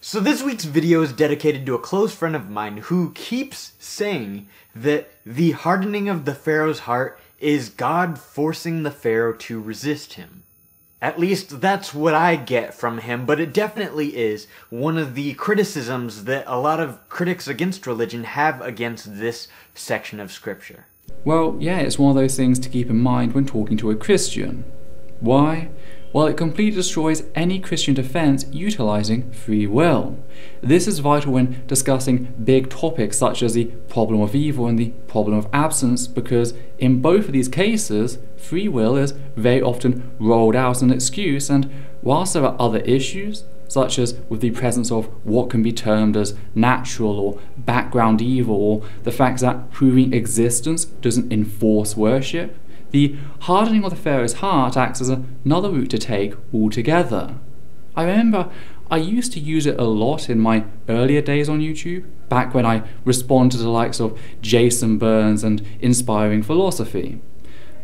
So this week's video is dedicated to a close friend of mine who keeps saying that the hardening of the Pharaoh's heart is God forcing the Pharaoh to resist him. At least that's what I get from him, but it definitely is one of the criticisms that a lot of critics against religion have against this section of scripture. Well, yeah, it's one of those things to keep in mind when talking to a Christian. Why? Well, it completely destroys any Christian defense utilizing free will. This is vital when discussing big topics such as the problem of evil and the problem of absence, because in both of these cases, free will is very often rolled out as an excuse, and whilst there are other issues, such as with the presence of what can be termed as natural or background evil, or the fact that proving existence doesn't enforce worship, the hardening of the Pharaoh's heart acts as another route to take altogether. I remember I used to use it a lot in my earlier days on YouTube, back when I responded to the likes of Jason Burns and Inspiring Philosophy.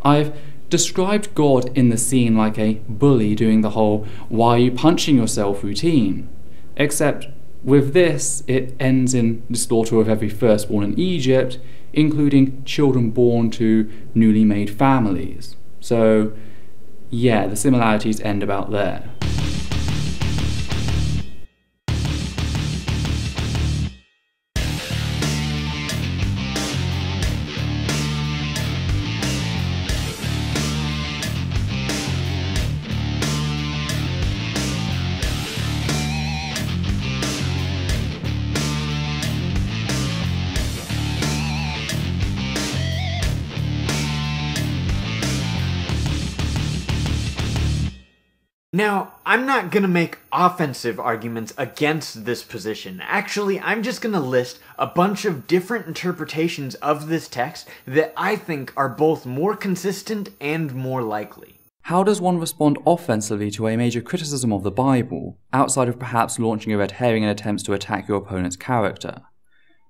I've described God in the scene like a bully doing the whole "why are you punching yourself" routine. Except with this, it ends in the slaughter of every firstborn in Egypt, including children born to newly made families. So yeah, the similarities end about there. Now, I'm not gonna make offensive arguments against this position. Actually, I'm just gonna list a bunch of different interpretations of this text that I think are both more consistent and more likely. How does one respond offensively to a major criticism of the Bible, outside of perhaps launching a red herring in attempts to attack your opponent's character?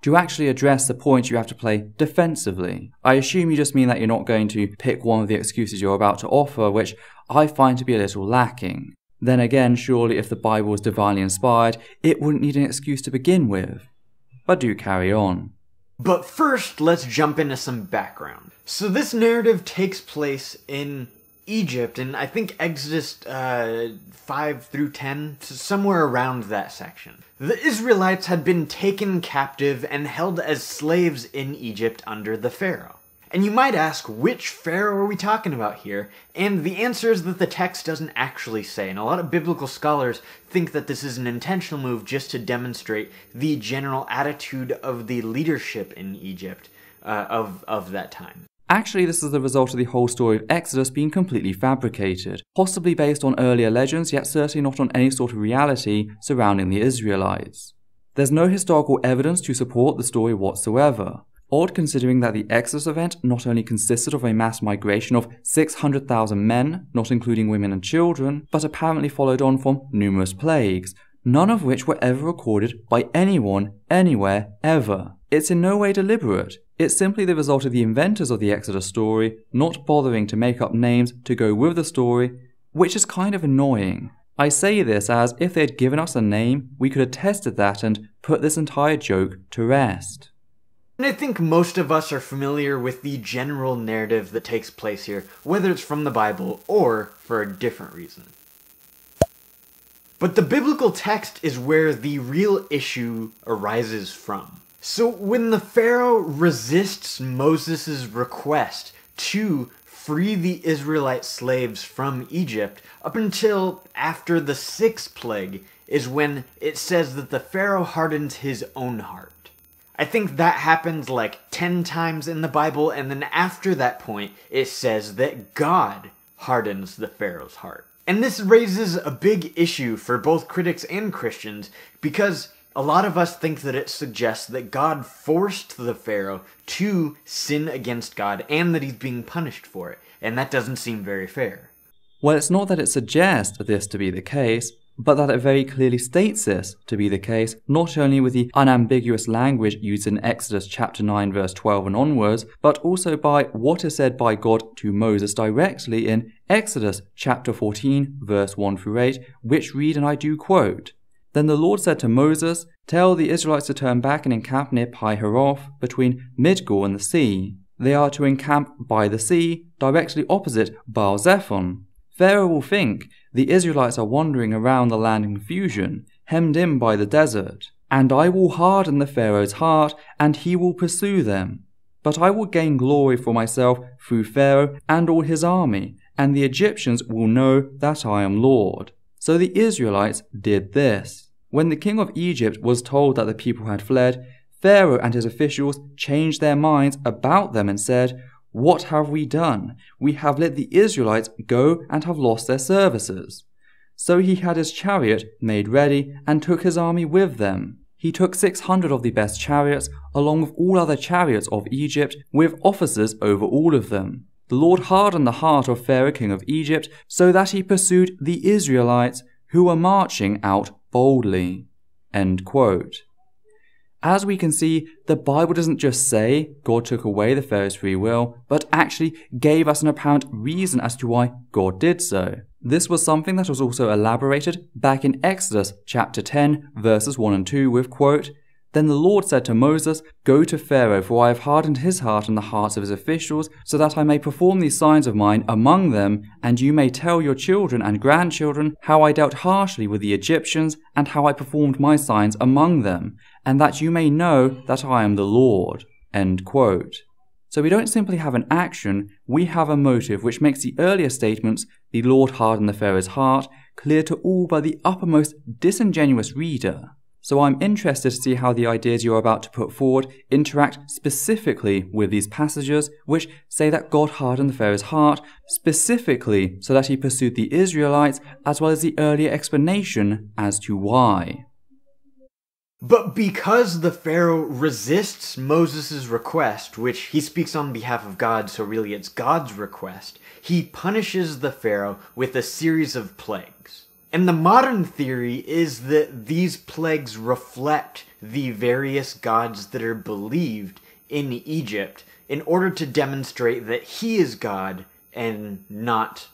Do you actually address the points you have to play defensively? I assume you just mean that you're not going to pick one of the excuses you're about to offer, which I find to be a little lacking. Then again, surely if the Bible was divinely inspired, it wouldn't need an excuse to begin with. But do carry on. But first, let's jump into some background. So this narrative takes place in Egypt, and I think Exodus 5 through 10, somewhere around that section. The Israelites had been taken captive and held as slaves in Egypt under the Pharaoh. And you might ask, which Pharaoh are we talking about here? And the answer is that the text doesn't actually say, and a lot of biblical scholars think that this is an intentional move just to demonstrate the general attitude of the leadership in Egypt of that time. Actually, this is the result of the whole story of Exodus being completely fabricated, possibly based on earlier legends, yet certainly not on any sort of reality surrounding the Israelites. There's no historical evidence to support the story whatsoever. Odd considering that the Exodus event not only consisted of a mass migration of 600,000 men, not including women and children, but apparently followed on from numerous plagues, none of which were ever recorded by anyone, anywhere, ever. It's in no way deliberate. It's simply the result of the inventors of the Exodus story not bothering to make up names to go with the story, which is kind of annoying. I say this as if they had given us a name, we could have tested that and put this entire joke to rest. And I think most of us are familiar with the general narrative that takes place here, whether it's from the Bible or for a different reason. But the biblical text is where the real issue arises from. So when the Pharaoh resists Moses' request to free the Israelite slaves from Egypt, up until after the 6th plague is when it says that the Pharaoh hardens his own heart. I think that happens like 10 times in the Bible, and then after that point, it says that God hardens the Pharaoh's heart. And this raises a big issue for both critics and Christians, because a lot of us think that it suggests that God forced the Pharaoh to sin against God, and that he's being punished for it, and that doesn't seem very fair. Well, it's not that it suggests this to be the case, but that it very clearly states this to be the case, not only with the unambiguous language used in Exodus chapter 9 verse 12 and onwards, but also by what is said by God to Moses directly in Exodus chapter 14 verse 1 through 8, which read, and I do quote, Then the Lord said to Moses, "Tell the Israelites to turn back and encamp near Pi-hahiroth, between Midgor and the sea. They are to encamp by the sea, directly opposite Baal-zephon. Pharaoh will think the Israelites are wandering around the land in confusion, hemmed in by the desert. And I will harden the Pharaoh's heart, and he will pursue them. But I will gain glory for myself through Pharaoh and all his army, and the Egyptians will know that I am Lord." So the Israelites did this. When the king of Egypt was told that the people had fled, Pharaoh and his officials changed their minds about them and said, "What have we done? We have let the Israelites go and have lost their services." So he had his chariot made ready and took his army with them. He took 600 of the best chariots, along with all other chariots of Egypt, with officers over all of them. The Lord hardened the heart of Pharaoh king of Egypt, so that he pursued the Israelites, who were marching out boldly. End quote. As we can see, the Bible doesn't just say God took away the Pharaoh's free will, but actually gave us an apparent reason as to why God did so. This was something that was also elaborated back in Exodus chapter 10, verses 1 and 2 with, quote, "Then the Lord said to Moses, Go to Pharaoh, for I have hardened his heart and the hearts of his officials, so that I may perform these signs of mine among them, and you may tell your children and grandchildren how I dealt harshly with the Egyptians, and how I performed my signs among them, and that you may know that I am the Lord." End quote. So we don't simply have an action, we have a motive, which makes the earlier statements, "the Lord hardened the Pharaoh's heart," clear to all but the uppermost disingenuous reader. So I'm interested to see how the ideas you're about to put forward interact specifically with these passages, which say that God hardened the Pharaoh's heart, specifically so that he pursued the Israelites, as well as the earlier explanation as to why. But because the Pharaoh resists Moses' request, which he speaks on behalf of God, so really it's God's request, he punishes the Pharaoh with a series of plagues. And the modern theory is that these plagues reflect the various gods that are believed in Egypt in order to demonstrate that he is God and not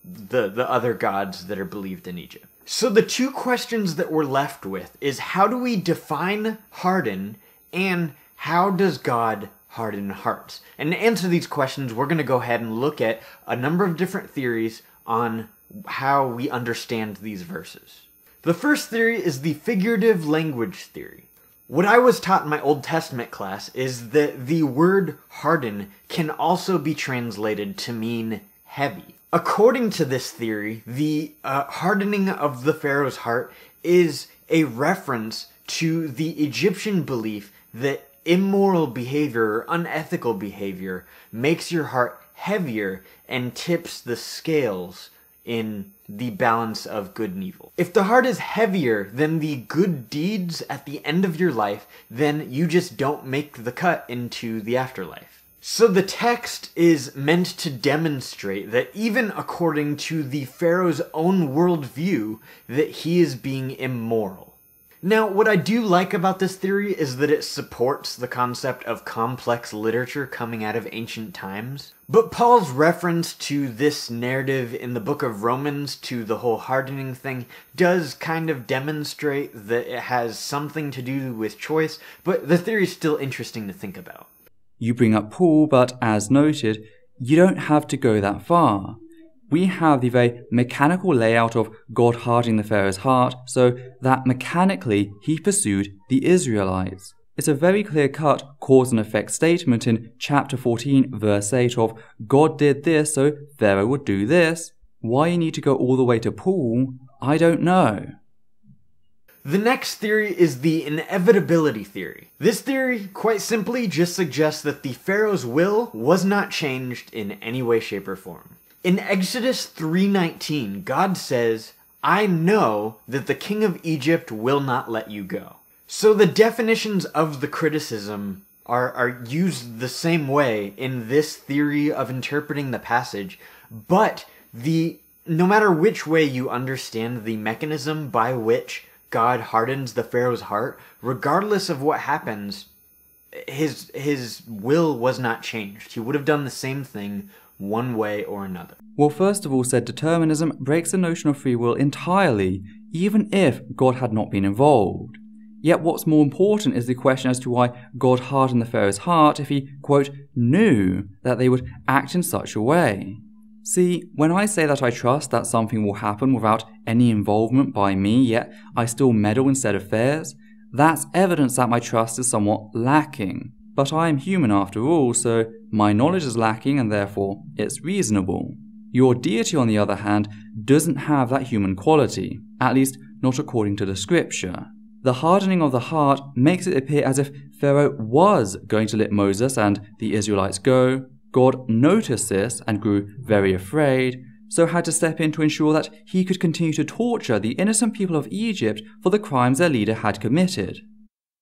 the other gods that are believed in Egypt. So the two questions that we're left with is, how do we define harden, and how does God harden hearts? And to answer these questions, we're going to go ahead and look at a number of different theories on how we understand these verses. The first theory is the figurative language theory. What I was taught in my Old Testament class is that the word harden can also be translated to mean heavy. According to this theory, the hardening of the Pharaoh's heart is a reference to the Egyptian belief that immoral behavior or unethical behavior makes your heart heavier and tips the scales in the balance of good and evil. If the heart is heavier than the good deeds at the end of your life, then you just don't make the cut into the afterlife. So the text is meant to demonstrate that even according to the Pharaoh's own worldview, that he is being immoral. Now, what I do like about this theory is that it supports the concept of complex literature coming out of ancient times. But Paul's reference to this narrative in the book of Romans to the whole hardening thing does kind of demonstrate that it has something to do with choice, but the theory is still interesting to think about. You bring up Paul, but as noted, you don't have to go that far. We have the very mechanical layout of God hardening the Pharaoh's heart, so that mechanically he pursued the Israelites. It's a very clear-cut cause and effect statement in chapter 14, verse 8 of, God did this, so Pharaoh would do this. Why you need to go all the way to Paul, I don't know. The next theory is the inevitability theory. This theory, quite simply, just suggests that the Pharaoh's will was not changed in any way, shape, or form. In Exodus 3:19, God says, I know that the king of Egypt will not let you go. So the definitions of the criticism are used the same way in this theory of interpreting the passage, but no matter which way you understand the mechanism by which God hardens the Pharaoh's heart, regardless of what happens, his will was not changed. He would have done the same thing one way or another. Well, first of all, said determinism breaks the notion of free will entirely, even if God had not been involved. Yet what's more important is the question as to why God hardened the Pharaoh's heart if he, quote, knew that they would act in such a way. See, when I say that I trust that something will happen without any involvement by me, yet I still meddle instead of theirs, that's evidence that my trust is somewhat lacking. But I am human after all, so my knowledge is lacking and therefore it's reasonable. Your deity, on the other hand, doesn't have that human quality, at least not according to the scripture. The hardening of the heart makes it appear as if Pharaoh was going to let Moses and the Israelites go. God noticed this and grew very afraid, so had to step in to ensure that he could continue to torture the innocent people of Egypt for the crimes their leader had committed.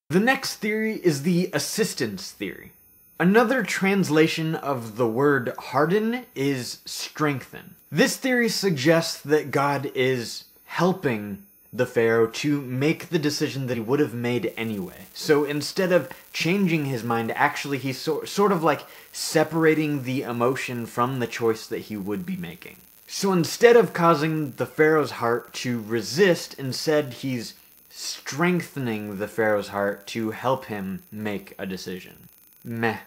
The next theory is the assistance theory. Another translation of the word harden is strengthen. This theory suggests that God is helping the Pharaoh to make the decision that he would have made anyway. So instead of changing his mind, actually he's sort of like separating the emotion from the choice that he would be making. So instead of causing the Pharaoh's heart to resist, instead he's strengthening the Pharaoh's heart to help him make a decision. Meh.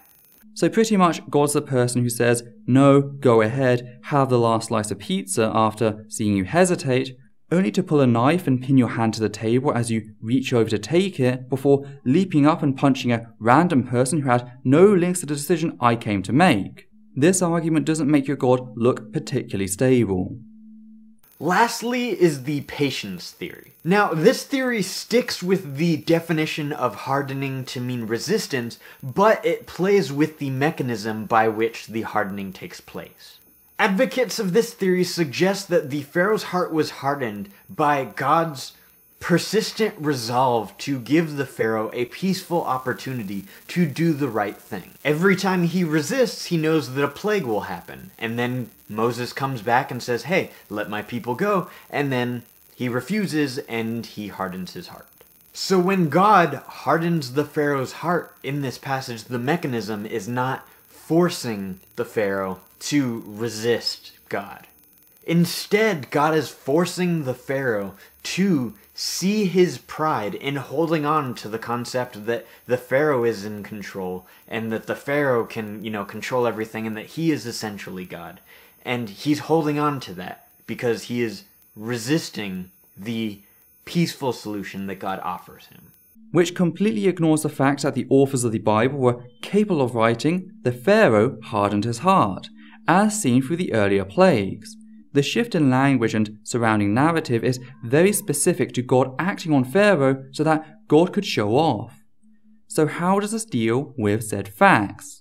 So pretty much God's the person who says, no, go ahead, have the last slice of pizza after seeing you hesitate, only to pull a knife and pin your hand to the table as you reach over to take it, before leaping up and punching a random person who had no links to the decision I came to make. This argument doesn't make your God look particularly stable. Lastly is the patience theory. Now, this theory sticks with the definition of hardening to mean resistance, but it plays with the mechanism by which the hardening takes place. Advocates of this theory suggest that the Pharaoh's heart was hardened by God's persistent resolve to give the Pharaoh a peaceful opportunity to do the right thing. Every time he resists, he knows that a plague will happen, and then Moses comes back and says, hey, let my people go, and then he refuses and he hardens his heart. So when God hardens the Pharaoh's heart in this passage, the mechanism is not forcing the Pharaoh to resist God. Instead, God is forcing the Pharaoh to see his pride in holding on to the concept that the Pharaoh is in control and that the Pharaoh can, control everything and that he is essentially God. And he's holding on to that because he is resisting the peaceful solution that God offers him. Which completely ignores the fact that the authors of the Bible were capable of writing, the Pharaoh hardened his heart, as seen through the earlier plagues. The shift in language and surrounding narrative is very specific to God acting on Pharaoh so that God could show off. So how does this deal with said facts?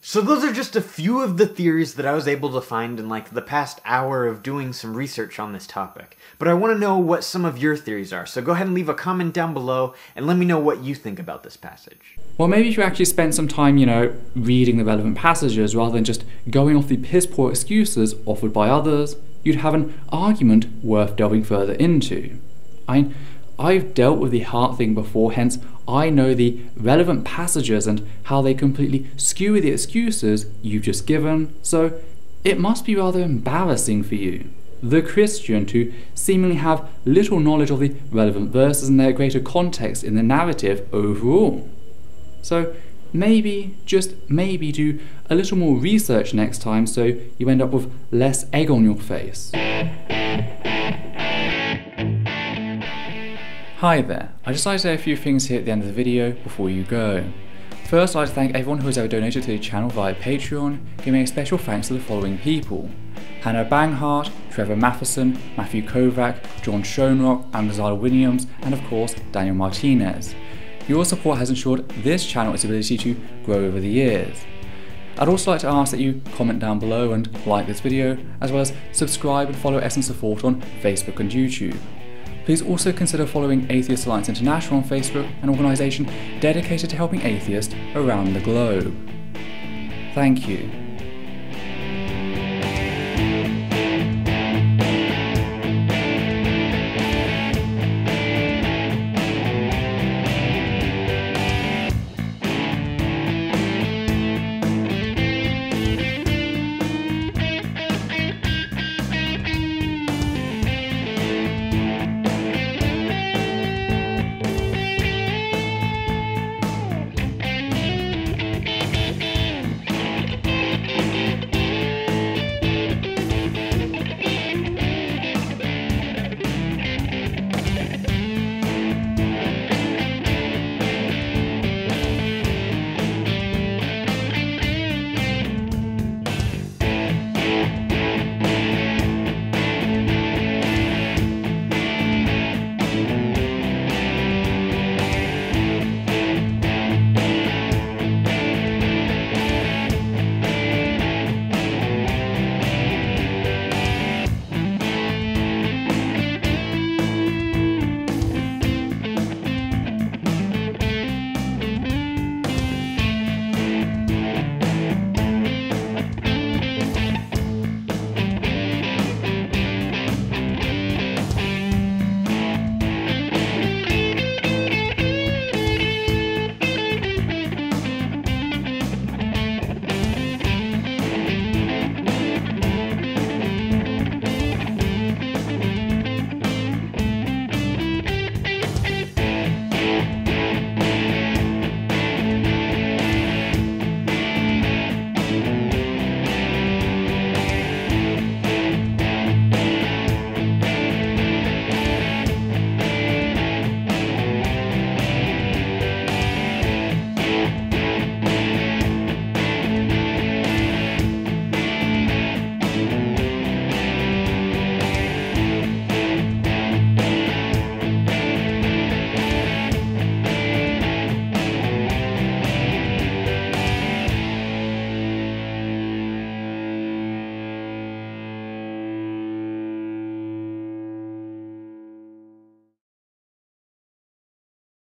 So those are just a few of the theories that I was able to find in the past hour of doing some research on this topic. But I want to know what some of your theories are, so go ahead and leave a comment down below and let me know what you think about this passage. Well, maybe if you actually spent some time, reading the relevant passages rather than just going off the piss-poor excuses offered by others, you'd have an argument worth delving further into. I've dealt with the heart thing before, hence I know the relevant passages and how they completely skew the excuses you've just given, so it must be rather embarrassing for you, the Christian, to seemingly have little knowledge of the relevant verses and their greater context in the narrative overall. So maybe, just maybe, do a little more research next time so you end up with less egg on your face. Hi there, I'd just like to say a few things here at the end of the video before you go. First, I'd like to thank everyone who has ever donated to the channel via Patreon, giving a special thanks to the following people: Hannah Banghart, Trevor Matheson, Matthew Kovac, John Schoenrock, Angazala Williams, and of course Daniel Martinez. Your support has ensured this channel its ability to grow over the years. I'd also like to ask that you comment down below and like this video, as well as subscribe and follow Essence of Thought on Facebook and YouTube. Please also consider following Atheist Alliance International on Facebook, an organisation dedicated to helping atheists around the globe. Thank you.